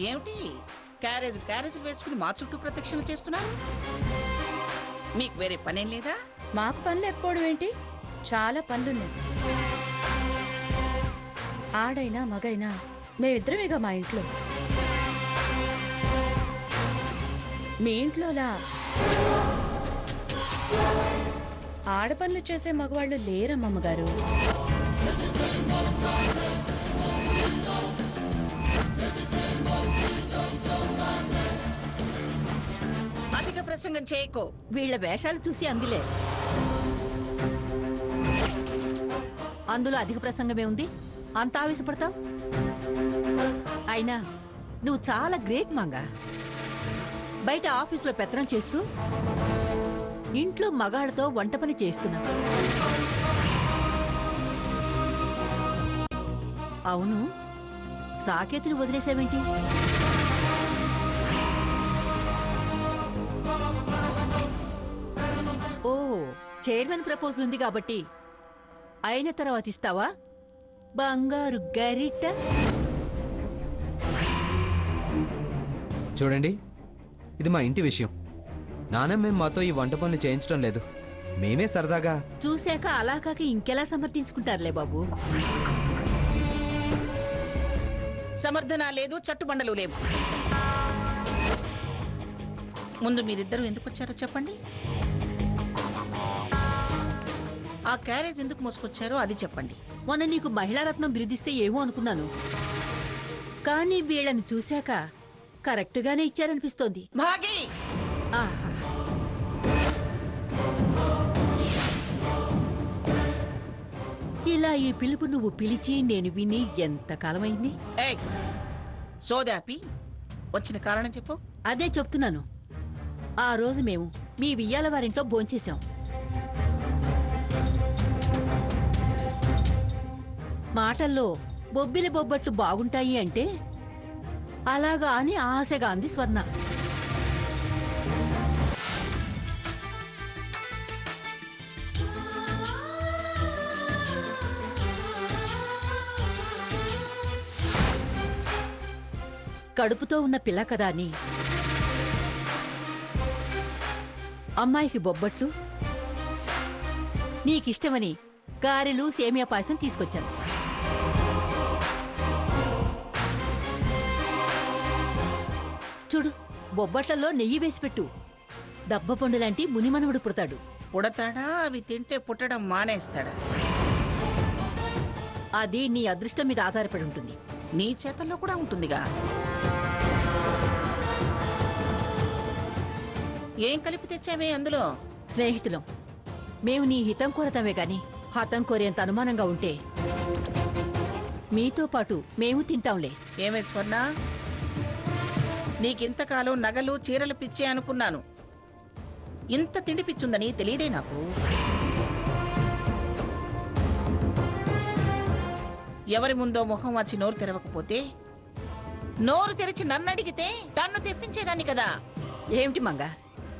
ఏమిటి carriage carriage వేసుకుని మా చుట్టూ ప్రదక్షిణ చేస్తున్నారు? మీకు వేరే పనేం లేదా? మాకు పని లేకపోవడం ఏంటి? చాలా పనులున్నాయి. ఆడైనా మగైనా మేమిద్దరమేగా మా ఇంట్లో. మీ ఇంట్లోలా ఆడపనులు చేసే మగవాళ్ళు లేరమ్మగారు. అధిక ప్రసంగం చేయకో. వీళ్ల వేషాలు చూసి అందులే. అందులో అధిక ప్రసంగమే ఉంది. అంత ఆవేశపడతావు? అయినా నువ్వు చాలా గ్రేట్ మంగా. బయట ఆఫీసులో పెత్తనం చేస్తూ ఇంట్లో మగాళ్ళతో వంట పని చేస్తున్నావు. అవును, సాకేతిని వదిలేసావేంటి? ఓ, చైర్మన్ ప్రపోజల్ ఉంది కాబట్టి అయిన తర్వాత ఇస్తావా బంగారు గరిట? చూడండి, ఇది మా ఇంటి విషయం. నాన్నమ్మేం మాతో ఈ వంట పనులు చేయించడం లేదు. మేమే సరదాగా. చూశాక అలా కాక ఇంకెలా సమర్థించుకుంటారులే బాబు. సమర్థన లేదు, చట్టుబండలు లేవు. ముందు మీరిద్దరూ ఎందుకు వచ్చారో చెప్పండి. ఆ క్యారేజ్ ఎందుకు మోసుకొచ్చారో అది చెప్పండి. మొన్న నీకు మహిళారత్నం బిరుదిస్తే ఏమో అనుకున్నాను, కానీ వీళ్ళని చూశాక కరెక్ట్గానే ఇచ్చారనిపిస్తోంది. భాగి, ఆహా, ఇలా ఈ పిలుపు నువ్వు పిలిచి నేను విని ఎంత కాలమైంది? ఏయ్ సోదాపి, వచ్చిన కారణం చెప్పు. అదే చెప్తున్నాను. ఆ రోజు మేము మీ వియ్యాల వారింట్లో భోంచేశాం. మాటల్లో బొబ్బిలి బొబ్బట్లు బాగుంటాయి అంటే అలాగా అని ఆశగా అంది స్వర్ణ. కడుపుతో ఉన్న పిల్ల కదా అని అమ్మాయికి బొబ్బట్లు, నీకిష్టమని గారెలు సేమియా పాయసం తీసుకొచ్చాను. చూడు, బొబ్బట్లలో నెయ్యి వేసి పెట్టు. దబ్బపండు లాంటి మునిమనవుడు పుడతాడు. పుడతాడా? అవి తింటే పుట్టడం మానేస్తాడా? అది నీ అదృష్టం మీద ఆధారపడి ఉంటుంది. నీ చేతల్లో కూడా ఉంటుందిగా. ఏం కలిపి తెచ్చావే అందులో? స్నేహితులం మేము నీ హితం కోరతామే గాని హతం కోరేంత అనుమానంగా ఉంటే మీతో పాటు మేము తింటాంలే. ఏమే స్వర్ణ, నీకింతకాలం నగలు చీరలు పిచ్చే అనుకున్నాను. ఇంత తిండి పిచ్చుందని తెలియదే నాకు. ఎవరి ముందో మొహం వచ్చి నోరు తెరవకపోతే, నోరు తెరిచి నన్ను అడిగితే నన్ను తెప్పించేదాన్ని కదా. ఏమిటి మంగ,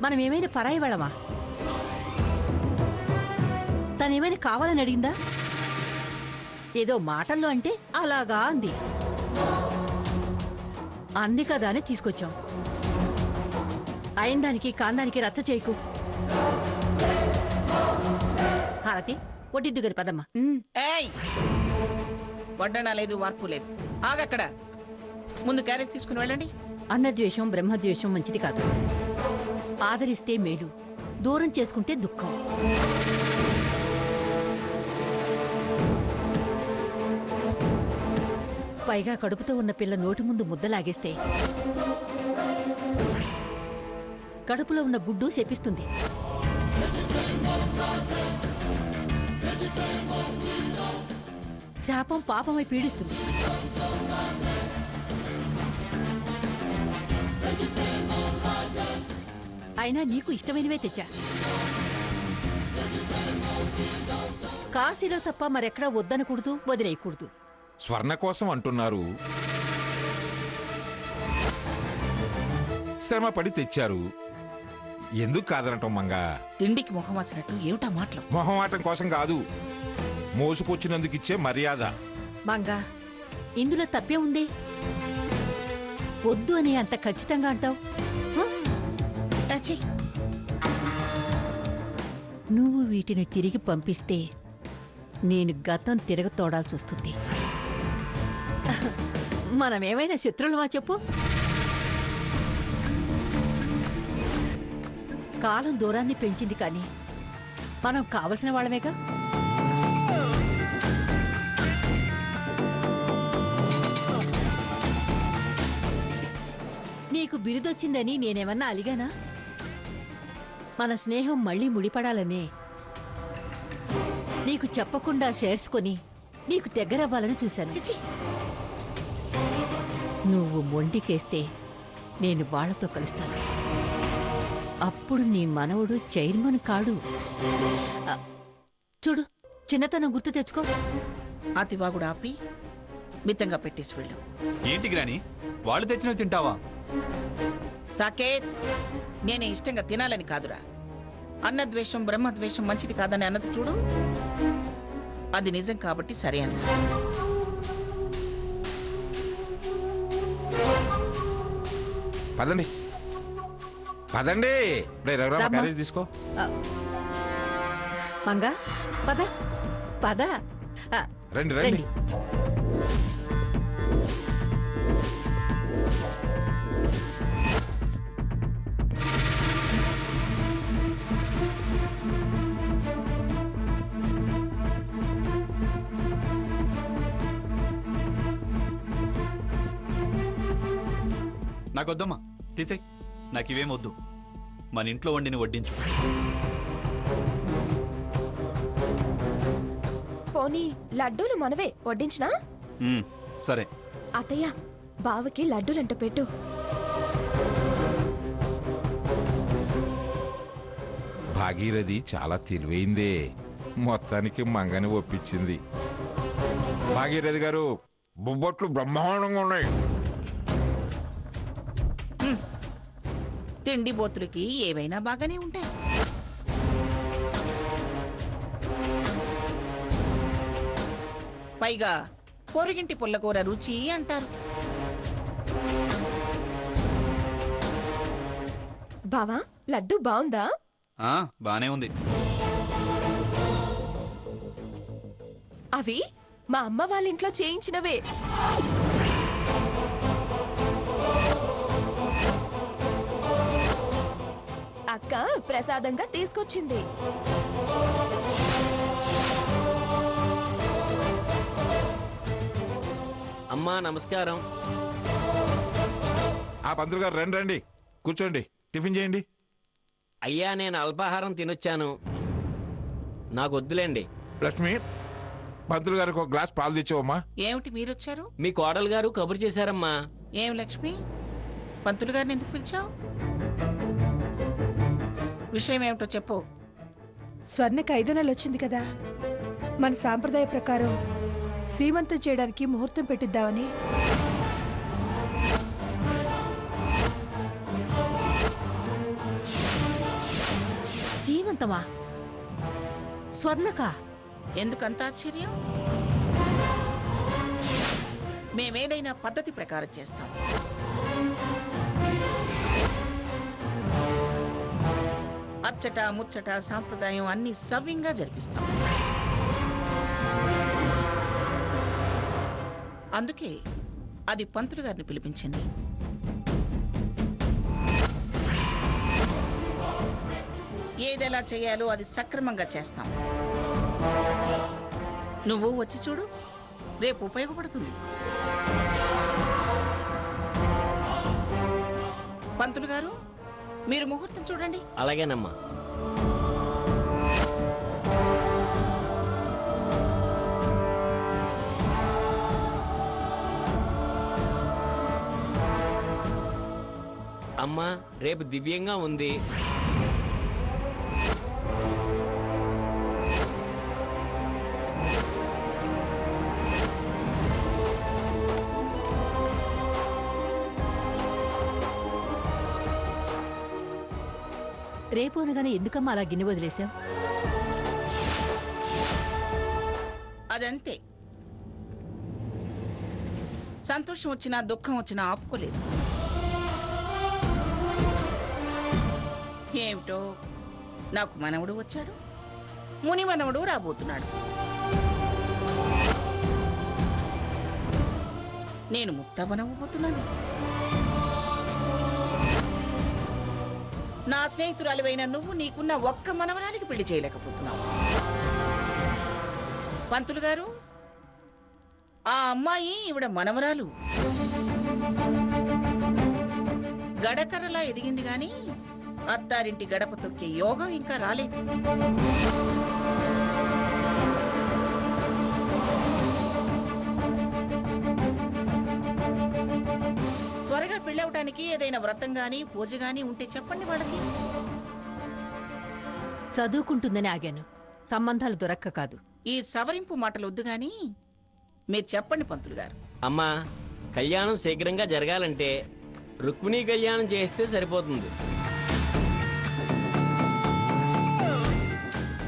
మనం ఏమైనా పరాయి వాళ్ళమా? తనేమైనా కావాలని అడిగిందా? ఏదో మాటల్లో అంటే అలాగా అంది. అంది కదా అని తీసుకొచ్చాం. అయిందానికి కాందానికి రచ్చ చేయకు. హారతి ఒడ్డిద్దు గరి పదమ్మా. ఏయ్, వడ్డన లేదు, వార్పు లేదు. ఆగక్కడ. ముందు క్యారేజ్ తీసుకుని వెళ్ళండి. అన్నద్వేషం బ్రహ్మద్వేషం మంచిది కాదు. ఆదరిస్తే మేలు, దూరం చేసుకుంటే దుఃఖం. పైగా కడుపుతో ఉన్న పిల్ల నోటి ముందు ముద్దలాగేస్తే కడుపులో ఉన్న గుడ్డు శపిస్తుంది. శాపం పాపమై పీడిస్తుంది. అయినా నీకు ఇష్టమైనవే తెచ్చా. కాశీలో తప్ప మరెక్కడా వద్దనకూడదు, వదిలేయకూడదు. స్వర్ణ కోసం అంటున్నారు, శ్రమ పడి తెచ్చారు, ఎందుకు కాదనటం మంగా? తిండికి మొహం వాసినట్టు ఏమిటా మాటలు? మొహమాటం కోసం కాదు, మోసుకొచ్చినందుకు ఇచ్చే మర్యాద. మంగా, ఇందులో తప్పే ఉంది. వద్దు అని అంత ఖచ్చితంగా అంటావు? అచ్చి, నువ్వు వీటిని తిరిగి పంపిస్తే నేను గతం తిరగతోడాల్సి వస్తుంది. మనమేమైనా శత్రువులమా చెప్పు? కాలం దూరాన్ని పెంచింది కానీ మనం కావలసిన వాళ్ళమేగా. నీకు బిరుదొచ్చిందని నేనేమన్నా అలిగానా? మన స్నేహం మళ్ళీ ముడిపడాలనే నీకు చెప్పకుండా షేర్స్ కొని నీకు దగ్గరవ్వాలని చూశాను. చిచి, నువ్వు మొండికేస్తే నేను వాళ్లతో కలుస్తాను. అప్పుడు నీ మనవడు చైర్మన్ కాడు. ఆ, చూడు, చిన్నతనం గుర్తు తెచ్చుకో. అతివాగుడు ఆపి మితంగా పెట్టేసి వెళ్ళు. ఏంటి గ్రాని, వాళ్ళు తెచ్చినవి తింటావా? సాకేత్, నేనే ఇష్టంగా తినాలని కాదురా. అన్నద్వేషం బ్రహ్మద్వేషం మంచిది కాదని అన్నది చూడు, అది నిజం కాబట్టి సరే అన్న. పదండి పదండి. రే రఘురామ, రామ్మా. క్యారేజ్ తీసుకో. మంగా, పద పద. ఆ, రండి రండి. నాకొద్దమ్మా, తీసే. నాకు ఇవేం వద్దు. మన ఇంట్లో వండిని వడ్డించు. పోనీ లడ్డూలు మనవే వడ్డించినా? సరే. అత్తయ్య, బావకి లడ్డూలంట పెట్టు. భాగీరథి చాలా తెలివైందే, మొత్తానికి మంగని ఒప్పించింది. భాగీరథి గారు, బొబ్బట్లు బ్రహ్మాండంగా ఉన్నాయి. తిండి బోతులకి ఏవైనా బాగానే ఉంటాయి. పైగా పొరుగింటి పుల్లకూర రుచి అంటారు. బావా, లడ్డు బావుందా? బానే ఉంది. అవి మా అమ్మ వాళ్ళ ఇంట్లో చేయించినవే. అక్క ప్రసాదంగా తీసుకొచ్చింది. అమ్మా నమస్కారం. ఆ పంతులు గారు, రండి రండి, కూర్చోండి, టిఫిన్ చేయండి. అయ్యా, నేను అల్పాహారం తినొచ్చాను, నాకు వద్దులేండి. లక్ష్మి, పంతులు గారికి ఒక గ్లాస్ పాలు తెచ్చావమ్మా. ఏమిటి మీరొచ్చారు? మీ కోడలు గారు కబురు చేశారమ్మా. ఏం లక్ష్మి, పంతులు గారిని ఎందుకు పిలిచావు? విషయం ఏమిటో చెప్పు. స్వర్ణకి 5 నెలలు వచ్చింది కదా, మన సాంప్రదాయ ప్రకారం శ్రీమంతం చేయడానికి ముహూర్తం పెట్టిద్దామని. సీమంతమా? స్వర్ణకా? ఎందుకంత ఆశ్చర్యం? మేమేదైనా పద్ధతి ప్రకారం చేస్తాం. అచ్చట ముచ్చట సాంప్రదాయం అన్ని సవ్యంగా జరిపిస్తాం. అందుకే అది పంతులు గారిని పిలిపించింది. ఏదెలా చేయాలో అది సక్రమంగా చేస్తాం. నువ్వు వచ్చి చూడు, రేపు ఉపయోగపడుతుంది. పంతులు గారు, మీరు ముహూర్తం చూడండి. అలాగేనమ్మా. అమ్మా, రేపు దివ్యంగా ఉంది. రేపు అనగానే ఎందుకమ్మా అలా గిన్నె వదిలేశావు? అదంతే. సంతోషం వచ్చినా దుఃఖం వచ్చినా ఆపుకోలేదు. ఏమిటో నాకు మనవడు వచ్చాడు, ముని మనవడు రాబోతున్నాడు. నేను ముక్తవనవ్వబోతున్నాను. నా స్నేహితురాలివైన నువ్వు నీకున్న ఒక్క మనవరాలికి పెళ్లి చేయలేకపోతున్నావు. పంతులు గారు, ఆ అమ్మాయి ఈవిడ మనవరాలు. గడకర్రలా ఎదిగింది గాని అత్తారింటి గడప తొక్కే యోగం ఇంకా రాలేదు. త్వరగా పెళ్ళవటానికి ఏదైనా వ్రతం గాని పూజ గాని ఉంటే చెప్పండి వాళ్ళకి. చదువుకుంటుందని ఆగాను, సంబంధాలు దొరక్క కాదు. ఈ సవరింపు మాటలు వద్దు గాని మీరు చెప్పండి పంతులు గారు. అమ్మా, కళ్యాణం శీఘ్రంగా జరగాలంటే రుక్మిణీ కళ్యాణం చేస్తే సరిపోతుంది.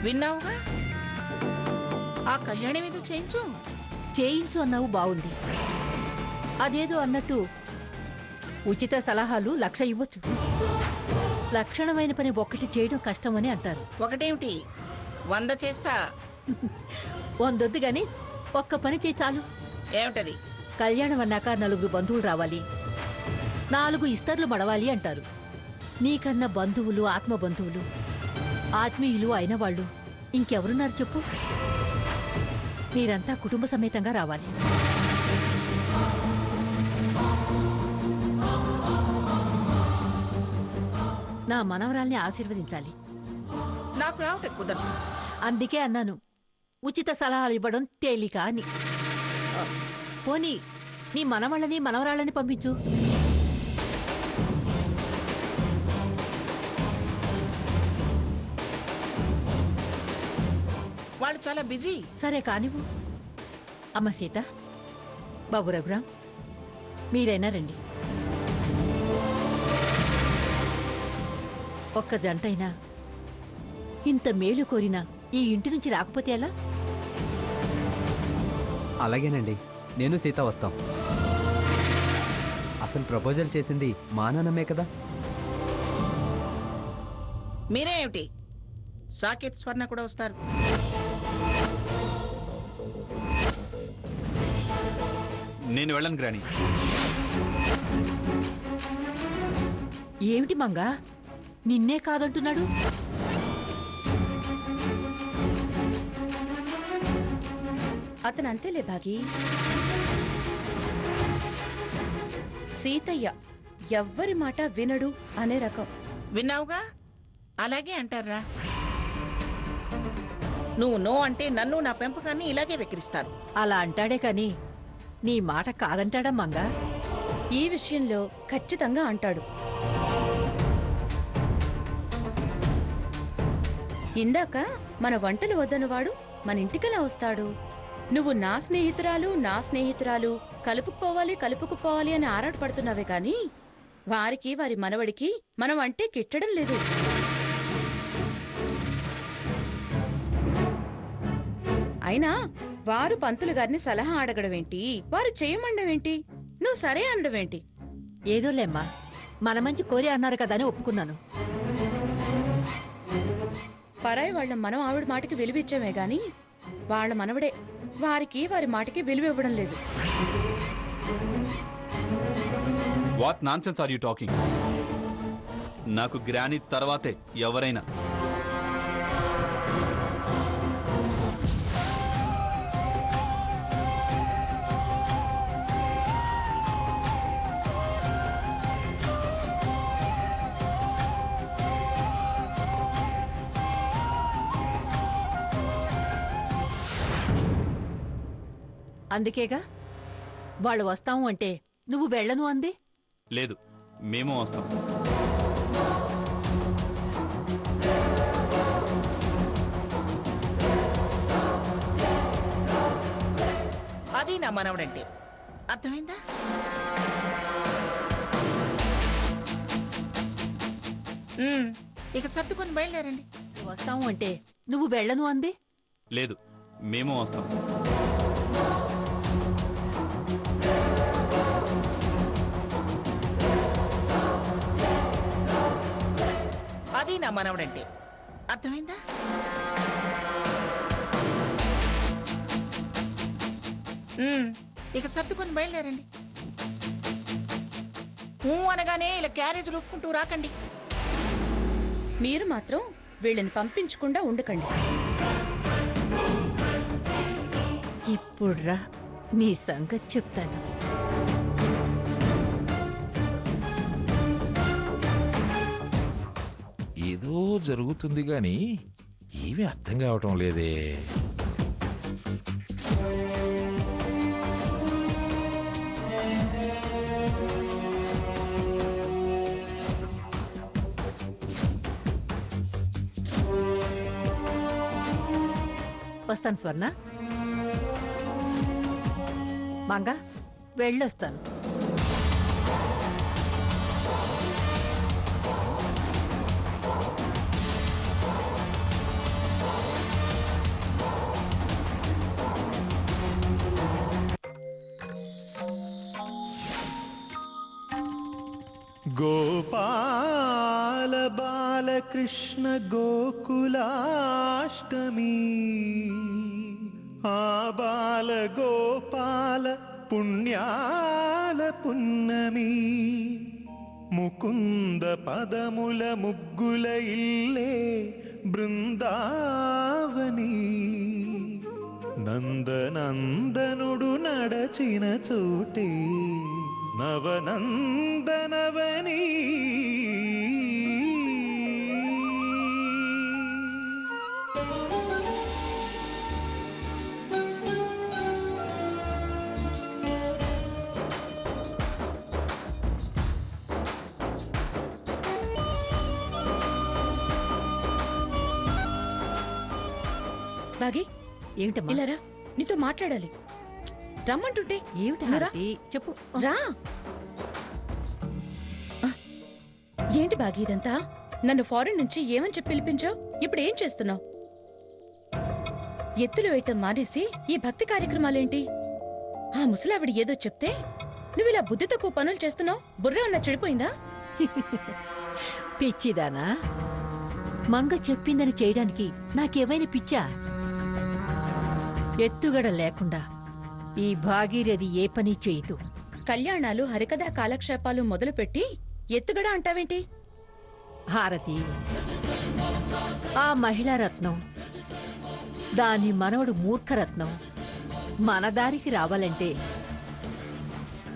విన్నావుగా, ఆ కళ్యాణం ఏదో చేయించు. చేయించు అన్నావు బావుంది. అదేదో అన్నట్టు ఉచిత సలహాలు 1,00,000 ఇవ్వచ్చు. లక్షణమైన పని ఒక్కటి చేయడం కష్టమని అంటారు. ఒకటేమిటి 100 చేస్తా. వందొద్దు గాని ఒక్క పని చేయి చాలు. ఏమిటది? కళ్యాణం అన్నాక 4 బంధువులు రావాలి, 4 ఇస్తర్లు మడవాలి అంటారు. నీకన్నా బంధువులు, ఆత్మ బంధువులు, ఆత్మీయులు అయిన వాళ్ళు ఇంకెవరున్నారు చెప్పు? మీరంతా కుటుంబ సమేతంగా రావాలి. నా మనవరాల్ని ఆశీర్వదించాలి. నాకు రావటం కుదరదు. అందుకే అన్నాను ఉచిత సలహాలు ఇవ్వడం తేలిక అని. పోనీ నీ మనవాళ్ళని మనవరాళ్ళని పంపించు. వాళ్ళు చాలా బిజీ. సరే కానివ్వు. అమ్మ సీత, బాబు రఘురాం, మీరైనా రండి. ఒక్క జంటైనా ఇంత మేలు కోరినా ఈ ఇంటి నుంచి రాకపోతే ఎలా? అలాగేనండి, నేను సీత వస్తాం. అసలు ప్రపోజల్ చేసింది మా నాన్నమే కదా. మీరే ఏమిటి, సాకేత్ స్వర్ణ కూడా వస్తారు. నేను వెళ్ళను గ్రాని. ఏమిటి మంగా, నిన్నే కాదంటున్నాడు? అతను అంతేలే భాగి. సీతయ్య ఎవ్వరి మాట వినడు అనే రకం. విన్నావుగా, అలాగే అంటారా. నువ్వు నో అంటే నన్ను నా పెంపకాన్ని ఇలాగే వెక్కిరిస్తారు. అలా అంటాడే కాని నీ మాట కాదంటాడా మంగా? ఈ విషయంలో ఖచ్చితంగా అంటాడు. ఇందాక మన వంటలు వద్దన్నవాడు మన ఇంటికెలా వస్తాడు? నువ్వు నా స్నేహితురాలు కలుపుకుపోవాలి అని ఆరాటపడుతున్నావే కాని వారికి వారి మనవడికి మనం అంటే కిట్టడం లేదు. అయినా వారు పంతులు గారిని సలహా అడగడమేంటి, వారు చేయమండమేంటి, నువ్వు సరే అనడమేంటి? ఏదోలేమ్మా, మన మంచి కోరి అన్నారు కదా అని ఒప్పుకున్నాను. పరాయి వాళ్ళ మనం ఆవిడ మాటకి విలువిచ్చామే గాని వాళ్ళ మనవడే వారికి వారి మాటకి విలువ ఇవ్వడం లేదు. What nonsense are you talking? నాకు గ్రాని తర్వాతే ఎవరైనా. అందుకేగా వాళ్ళు వస్తాము అంటే నువ్వు వెళ్ళను అంది. లేదు, మేము వస్తాం. అది నా మనవడంటే అర్థమైందా? ఇక సర్దుకొని బయలుదేరండి. వస్తాము అంటే నువ్వు వెళ్ళను అంది. లేదు, మేము వస్తాం. అది నా మనవడంటే. అర్థమైందా? ఇక సర్దుకొని బయలుదేరండి. అనగానే ఇలా క్యారేజీలు ఒప్పుకుంటూ రాకండి. మీరు మాత్రం వీళ్ళని పంపించకుండా ఉండకండి. ఇప్పుడు రా, నీ సంగతి చెప్తాను. ఏదో జరుగుతుంది గాని ఏమీ అర్థం కావటం లేదే. వస్తాను స్వర్ణ. మంగ, వెళ్ళొస్తాను. గోపాల బాలకృష్ణ గోకులాష్టమి, ఆ బాల గోపాల పుణ్యాల పున్నమి, ముకుంద పదముల ముగ్గుల ఇల్లే బృందావని, నందనందనుడు నడచిన చోటే నవనందనవని. బాగి, ఏమిటమ్మా? ఇలా రా, నీతో మాట్లాడాలి. రమ్మంటుంటే ఏమిటి నువ్వు రా. హారతి? చెప్పు. రా. ఏంటి బాగి ఇదంతా? నన్ను ఫారెన్ నుంచి ఏమని చెప్పి పిలిపించావు? ఇప్పుడు ఏం చేస్తున్నావు? ఎత్తులు వేయటం మానేసి ఈ భక్తి కార్యక్రమాలేంటి? ఆ ముసలావిడ ఏదో చెప్తే నువ్వు ఇలా బుద్ధి తక్కువ పనులు చేస్తున్నావు. బుర్ర ఉన్న చెడిపోయిందా? పిచ్చిదానా? మంగ చెప్పిందని చేయడానికి నాకేమైనా పిచ్చా? ఎత్తుగడ లేకుండా ఈ భాగీరథి ఏ పని చేయదు. కళ్యాణాలు, హరికథా కాలక్షేపాలు మొదలుపెట్టి ఎత్తుగడ అంటావేంటి? హారతి, ఆ మహిళా రత్నం, దాని మనవడు మూర్ఖరత్నం మన దారికి రావాలంటే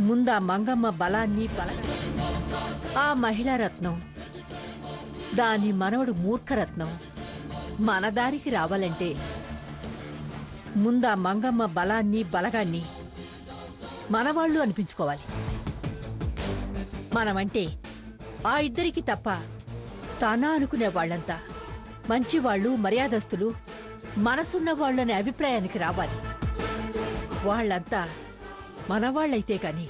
ముందా మంగమ్మ బలాన్ని ఆ మహిళా రత్నం, దాని మనవడు మూర్ఖరత్నం మన దారికి రావాలంటే ముందా మంగమ్మ బలాన్ని బలగాన్ని మనవాళ్ళు అనిపించుకోవాలి. మనమంటే ఆ ఇద్దరికి తప్ప తన అనుకునే వాళ్ళంతా మంచివాళ్ళు, మర్యాదస్తులు, మనసున్న వాళ్ళనే అభిప్రాయానికి రావాలి. వాళ్ళంతా మనవాళ్ళైతే గాని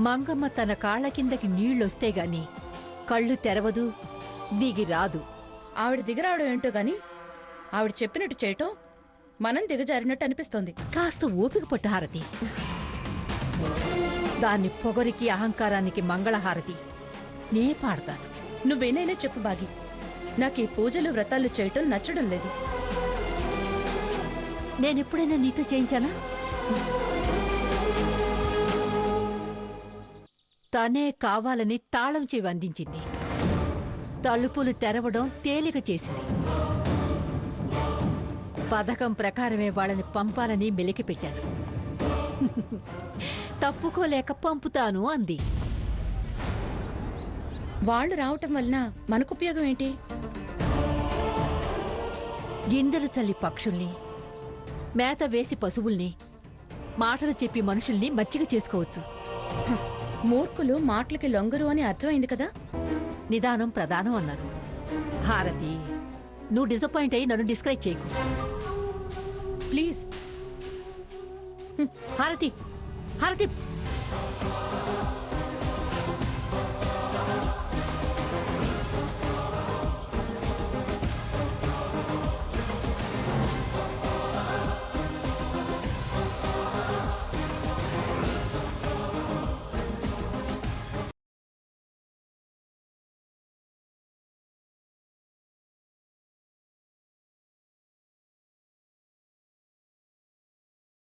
మంగమ్మ తన కాళ్ల కిందకి నీళ్ళొస్తే గాని కళ్ళు తెరవదు, దిగి రాదు. ఆవిడ దిగరావడం ఏంటో గాని ఆవిడ చెప్పినట్టు చేయటం మనం దిగజారినట్టు అనిపిస్తోంది. కాస్త ఓపిక పట్టు హారతి. దాన్ని పొగరికి, అహంకారానికి మంగళహారతి నే పాడతాను. నువ్వేనైనా చెప్పు బాగి, నాకు ఈ పూజలు వ్రతాలు చేయటం నచ్చడం లేదు. నేనెప్పుడైనా నీతో చేయించానా? తనే కావాలని తాళం చెవి అందించింది. తలుపులు తెరవడం తేలిక చేసింది. పథకం ప్రకారమే వాళ్ళని పంపాలని మెలికి పెట్టాను. తప్పుకోలేక పంపుతాను అంది. వాళ్ళు రావటం వలన మనకు ఉపయోగం ఏంటి? గింజలు చల్లి పక్షుల్ని, మేత వేసి పశువుల్ని, మాటలు చెప్పి మనుషుల్ని మచ్చిక చేసుకోవచ్చు. మూర్ఖులు మాటలకి లొంగరు అని అర్థమైంది కదా. నిదానం ప్రధానం అన్నారు. హారతి, నువ్వు డిసప్పాయింట్ అయ్యి నన్ను డిస్కరేజ్ చేయకు ప్లీజ్. హారతి, హారతి.